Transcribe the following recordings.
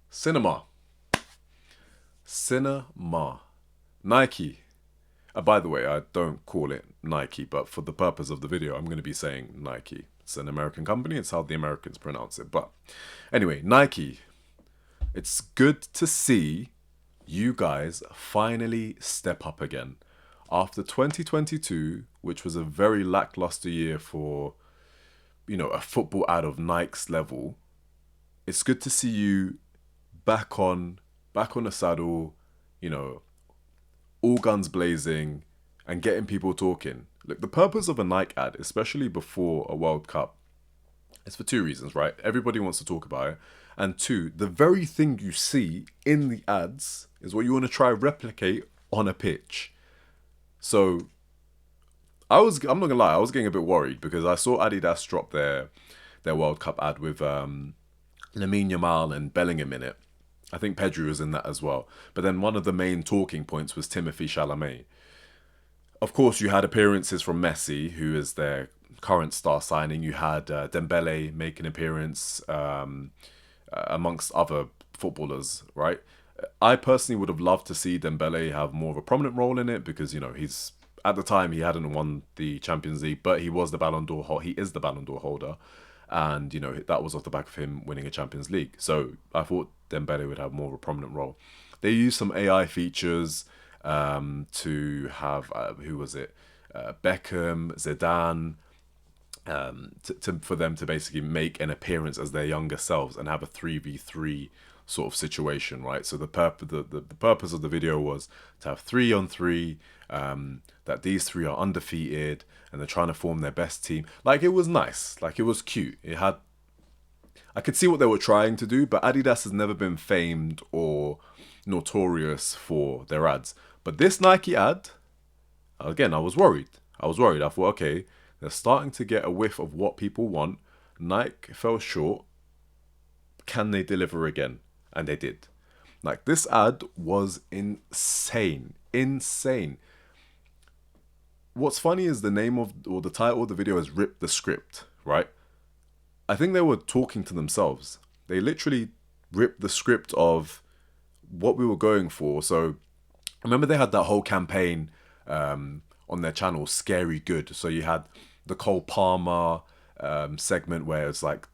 Cinema. Cinema. Nike. By the way, I don't call it Nike, but for the purpose of the video, I'm going to be saying Nike. It's an American company. It's how the Americans pronounce it. But anyway, Nike. It's good to see you guys finally step up again. After 2022, which was a very lackluster year for, a football ad of Nike's level, it's good to see you back on the saddle, you know, all guns blazing and getting people talking. Look, the purpose of a Nike ad, especially before a World Cup, is for two reasons, right? Everybody wants to talk about it. And two, the very thing you see in the ads is what you want to try replicate on a pitch. So I'm not gonna lie, I was getting a bit worried because I saw Adidas drop their World Cup ad with Lamine Yamal and Bellingham in it. I think Pedri was in that as well. But then one of the main talking points was Timothy Chalamet. Of course, you had appearances from Messi, who is their current star signing. You had Dembele make an appearance amongst other footballers, right? I personally would have loved to see Dembele have more of a prominent role in it because, he's at the time he hadn't won the Champions League, but he was the Ballon d'Or. He is the Ballon d'Or holder, and that was off the back of him winning a Champions League. So I thought Dembele would have more of a prominent role. They used some AI features to have who was it? Beckham, Zidane, for them to basically make an appearance as their younger selves and have a 3v3 sort of situation, right? So the purpose of the video was to have 3-on-3, that these three are undefeated and they're trying to form their best team. Like, it was nice, like it was cute. I could see what they were trying to do, but Adidas has never been famed or notorious for their ads. But this Nike ad, again, I was worried. I thought, okay, they're starting to get a whiff of what people want. Nike fell short. Can they deliver again? And they did. Like, this ad was insane. Insane. What's funny is the title of the video is Rip the Script, right? I think they were talking to themselves. They literally ripped the script of what we were going for. So, remember they had that whole campaign on their channel, Scary Good. So you had the Cole Palmer segment where it's like,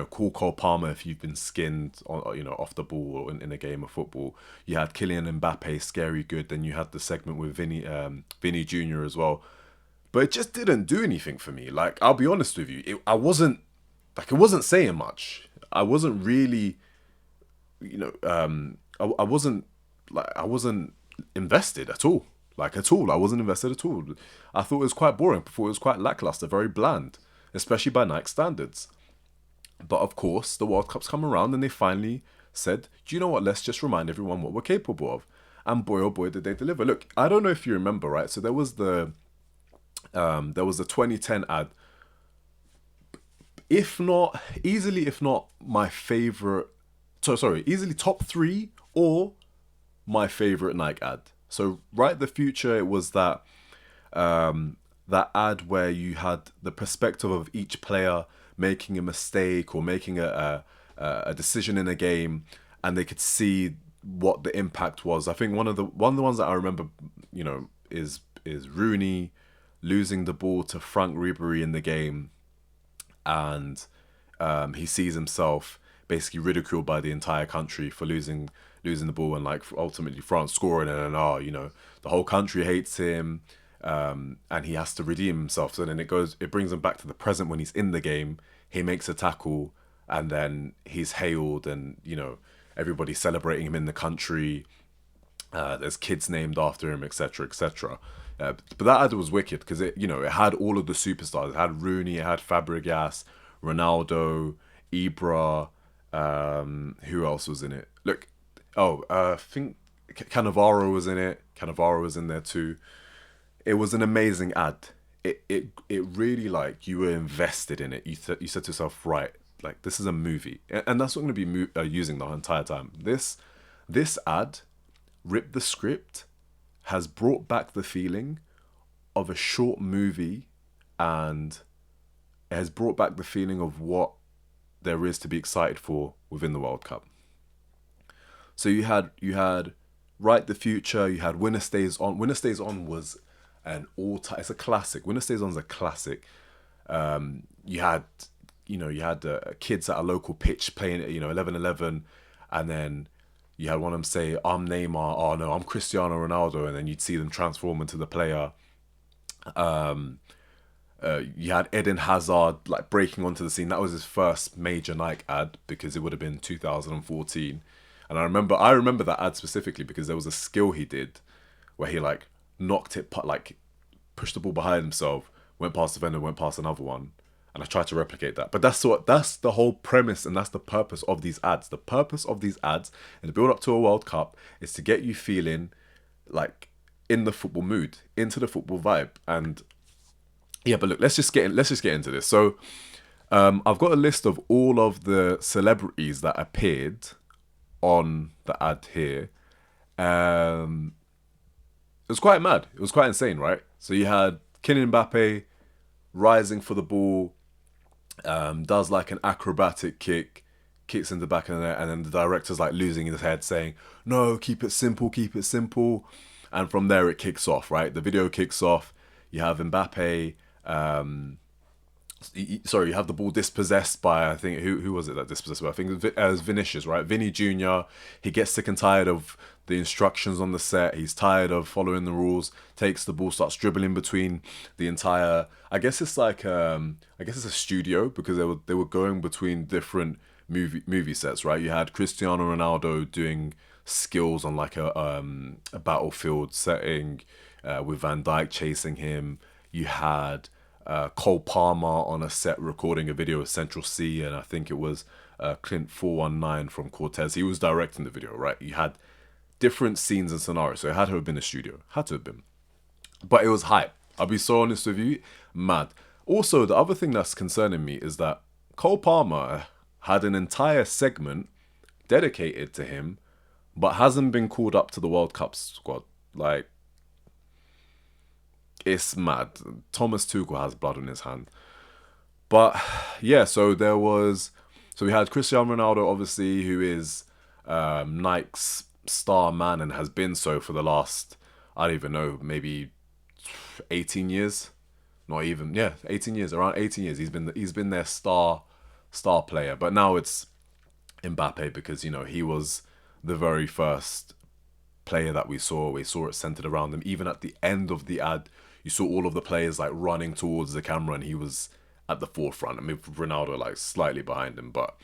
call Cole Palmer if you've been skinned, off the ball or in a game of football. You had Kylian Mbappe, Scary Good. Then you had the segment with Vinny Jr. as well. But it just didn't do anything for me. Like, I'll be honest with you, it wasn't saying much. I wasn't really, I wasn't invested at all. Like, at all. I wasn't invested at all. I thought it was quite boring. I thought it was quite lackluster, very bland, especially by Nike standards. But of course, the World Cup's come around and they finally said, do you know what? Let's just remind everyone what we're capable of. And boy, oh boy, did they deliver. Look, I don't know if you remember, right? So there was the 2010 ad. If not my favorite, easily top 3 or my favorite Nike ad. So right the future, it was that ad where you had the perspective of each player making a mistake or making a decision in a game, and they could see what the impact was. I think one of the ones that I remember, is Rooney losing the ball to Frank Ribery in the game, and he sees himself basically ridiculed by the entire country for losing the ball, and like ultimately France scoring, and the whole country hates him, and he has to redeem himself. So then it brings him back to the present when he's in the game. He makes a tackle, and then he's hailed, and everybody's celebrating him in the country. There's kids named after him, etc., etc. But that ad was wicked because it had all of the superstars. It had Rooney, it had Fabregas, Ronaldo, Ibra. Who else was in it? Look, I think Cannavaro was in it. Cannavaro was in there too. It was an amazing ad. It really, like, you were invested in it. You said to yourself, right, like, this is a movie, and that's what I'm going to be using the entire time. This ad, Rip the Script, has brought back the feeling of a short movie, and it has brought back the feeling of what there is to be excited for within the World Cup. So you had Right the Future, you had Winner Stays On. Winner Stays On was an all time. It's a classic. Winner Stays On is a classic. You had kids at a local pitch playing 11-11, and then you had one of them say, "I'm Neymar." "Oh no, I'm Cristiano Ronaldo," and then you'd see them transform into the player. You had Eden Hazard like breaking onto the scene. That was his first major Nike ad because it would have been 2014. And I remember that ad specifically because there was a skill he did where he like knocked it, like pushed the ball behind himself, went past the defender, went past another one, and I tried to replicate that. But that's the whole premise, and that's the purpose of these ads. The purpose of these ads and the build up to a World Cup is to get you feeling like in the football mood, into the football vibe. And yeah, but look, let's just get into this. So I've got a list of all of the celebrities that appeared on the ad here. It was quite mad. It was quite insane, right? So you had Kylian Mbappe rising for the ball, does like an acrobatic kick, kicks in the back of the net, and then the director's like losing his head, saying, "No, keep it simple, keep it simple." And from there, it kicks off, right? The video kicks off. You have Mbappe. Sorry, you have the ball dispossessed by, I think, who was it that dispossessed by? I think it was Vinicius, right? Vinny Jr. He gets sick and tired of the instructions on the set. He's tired of following the rules. Takes the ball, starts dribbling between the entire. I guess it's like I guess it's a studio because they were going between different movie sets, right? You had Cristiano Ronaldo doing skills on like a battlefield setting, with Van Dijk chasing him. You had Cole Palmer on a set recording a video of Central C, and I think it was Clint 419 from Cortez. He was directing the video, right? You had different scenes and scenarios, so it had to have been a studio. Had to have been. But it was hype. I'll be so honest with you, mad. Also, the other thing that's concerning me is that Cole Palmer had an entire segment dedicated to him, but hasn't been called up to the World Cup squad. Like, it's mad. Thomas Tuchel has blood on his hand. But yeah, so we had Cristiano Ronaldo, obviously, who is Nike's star man and has been so for the last, I don't even know, maybe 18 years. Not even, yeah, 18 years, around 18 years. He's been their star player. But now it's Mbappe because, he was the very first player that we saw. We saw it centered around him. Even at the end of the ad, you saw all of the players like running towards the camera, and he was at the forefront. I mean, Ronaldo like slightly behind him, but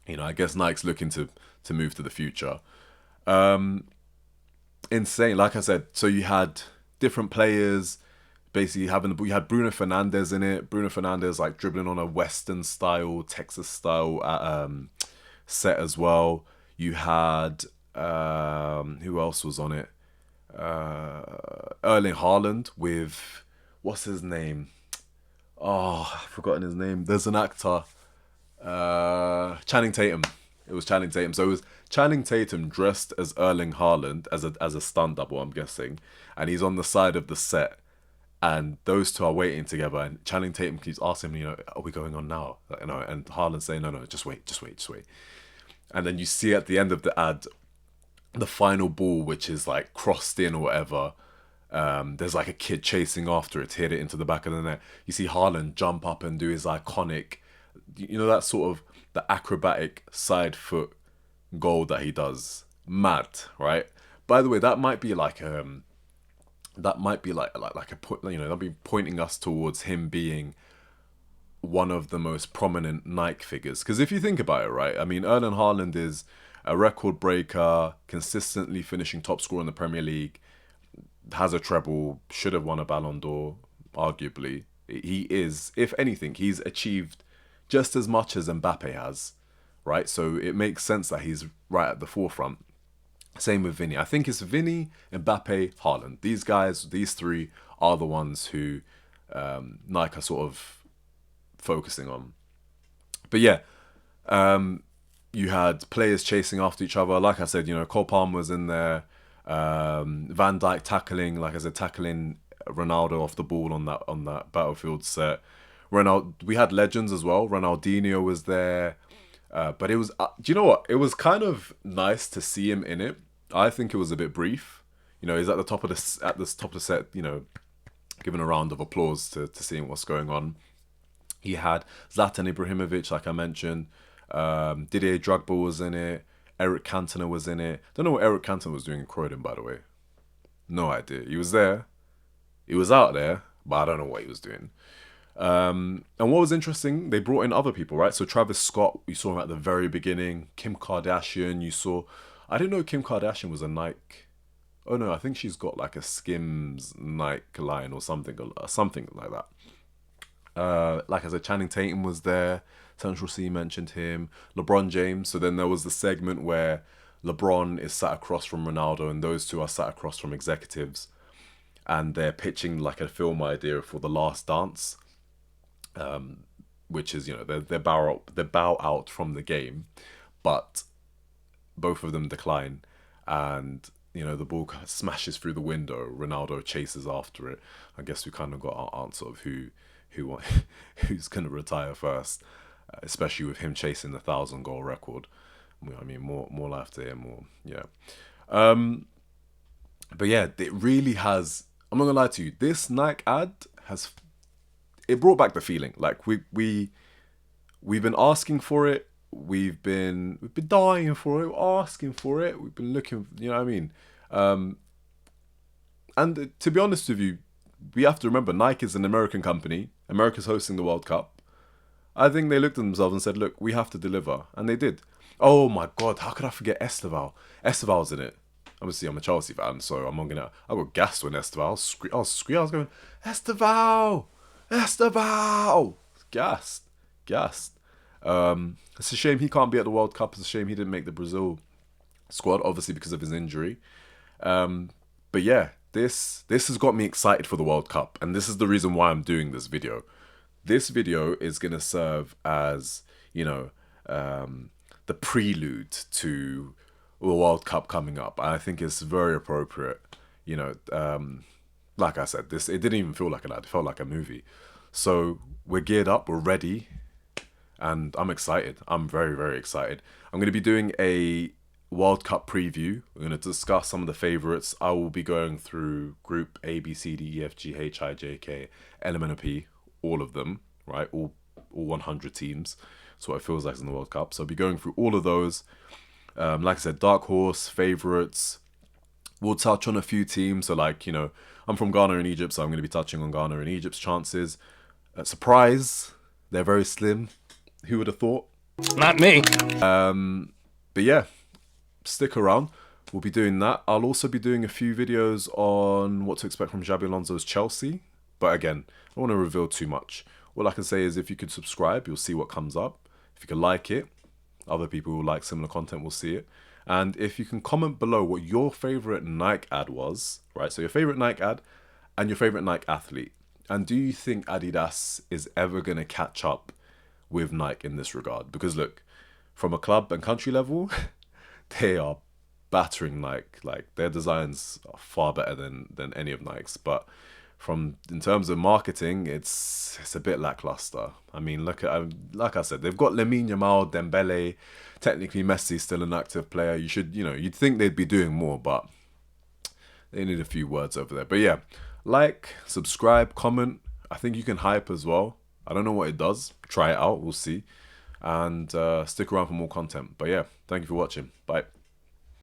I guess Nike's looking to move to the future. Insane, like I said. So you had different players basically you had Bruno Fernandes in it. Bruno Fernandes like dribbling on a Western style, Texas style set as well. You had who else was on it? Erling Haaland with what's his name? Oh, I've forgotten his name. There's an actor. Channing Tatum. It was Channing Tatum. So it was Channing Tatum dressed as Erling Haaland as a stunt double, I'm guessing, and he's on the side of the set, and those two are waiting together. And Channing Tatum keeps asking him, are we going on now? And Haaland saying, no, just wait. And then you see at the end of the ad, the final ball, which is like crossed in or whatever. There's like a kid chasing after it to hit it into the back of the net. You see Haaland jump up and do his iconic, that sort of the acrobatic side foot goal that he does. Mad, right? By the way, that might be like a point. That'll be pointing us towards him being one of the most prominent Nike figures. Because if you think about it, right? I mean, Erling Haaland is a record breaker, consistently finishing top scorer in the Premier League, has a treble, should have won a Ballon d'Or, arguably. He is, if anything, he's achieved just as much as Mbappe has, right? So it makes sense that he's right at the forefront. Same with Vinny. I think it's Vinny, Mbappe, Haaland. These guys, these three are the ones who Nike are sort of focusing on. But yeah, you had players chasing after each other. Like I said, Cole Palmer was in there. Van Dijk tackling Ronaldo off the ball on that battlefield set. We had legends as well. Ronaldinho was there. But it was, do you know what? It was kind of nice to see him in it. I think it was a bit brief. You know, he's at the top of the set. You know, giving a round of applause to seeing what's going on. He had Zlatan Ibrahimovic, like I mentioned. Didier Drogba was in it. Eric Cantona was in it. Don't know what Eric Cantona was doing in Croydon, by the way. No idea. He was there. He was out there, but I don't know what he was doing. And what was interesting, they brought in other people, right? So Travis Scott, you saw him at the very beginning. Kim Kardashian, you saw. I didn't know Kim Kardashian was a Nike. Oh no, I think she's got like a Skims Nike line or something like that. Like I said, Channing Tatum was there. Central C mentioned him. LeBron James. So then there was the segment where LeBron is sat across from Ronaldo, and those two are sat across from executives, and they're pitching like a film idea for The Last Dance, which is, you know, they bow out from the game, but both of them decline, and you know the ball smashes through the window. Ronaldo chases after it. I guess we kind of got our answer of who's gonna retire first, especially with him chasing the 1,000 goal record. I mean, more life to him, or yeah. But yeah, it really has. I'm not gonna lie to you. This Nike ad it brought back the feeling. Like we've been asking for it. We've been dying for it, asking for it. We've been looking. You know what I mean? And to be honest with you, we have to remember Nike is an American company. America's hosting the World Cup. I think they looked at themselves and said, "Look, we have to deliver," and they did. Oh my God, how could I forget Esteval? Esteval's in it. Obviously, I'm a Chelsea fan, so I'm not gonna. I got gassed when Esteval. I was going, Esteval, Esteval, gassed. It's a shame he can't be at the World Cup. It's a shame he didn't make the Brazil squad, obviously because of his injury. But yeah, this has got me excited for the World Cup, and this is the reason why I'm doing this video. This video is gonna serve as, you know, the prelude to the World Cup coming up. I think it's very appropriate. You know, like I said, it didn't even feel like an ad. It felt like a movie. So we're geared up. We're ready. And I'm excited. I'm very, very excited. I'm going to be doing a World Cup preview. We're going to discuss some of the favourites. I will be going through Group A, B, C, D, E, F, G, H, I, J, K, L, M, N, O, P. All of them, right? All 100 teams. That's what it feels like in the World Cup. So I'll be going through all of those. Like I said, dark horse, favourites. We'll touch on a few teams. So like, you know, I'm from Ghana and Egypt, so I'm going to be touching on Ghana and Egypt's chances. Surprise, they're very slim. Who would have thought? Not me. But yeah, stick around. We'll be doing that. I'll also be doing a few videos on what to expect from Xabi Alonso's Chelsea. But again, I don't want to reveal too much. All I can say is if you could subscribe, you'll see what comes up. If you could like it, other people who like similar content will see it. And if you can comment below what your favorite Nike ad was, right? So your favorite Nike ad and your favorite Nike athlete. And do you think Adidas is ever going to catch up with Nike in this regard? Because look, from a club and country level, they are battering Nike. Like their designs are far better than any of Nike's. But in terms of marketing, it's a bit lackluster. I mean, look at, like I said, they've got Lamine Yamal, Dembele, technically Messi's still an active player. You'd think they'd be doing more, but they need a few words over there. But yeah, like, subscribe, comment. I think you can hype as well. I don't know what it does. Try it out. We'll see. And stick around for more content. But yeah, thank you for watching. Bye.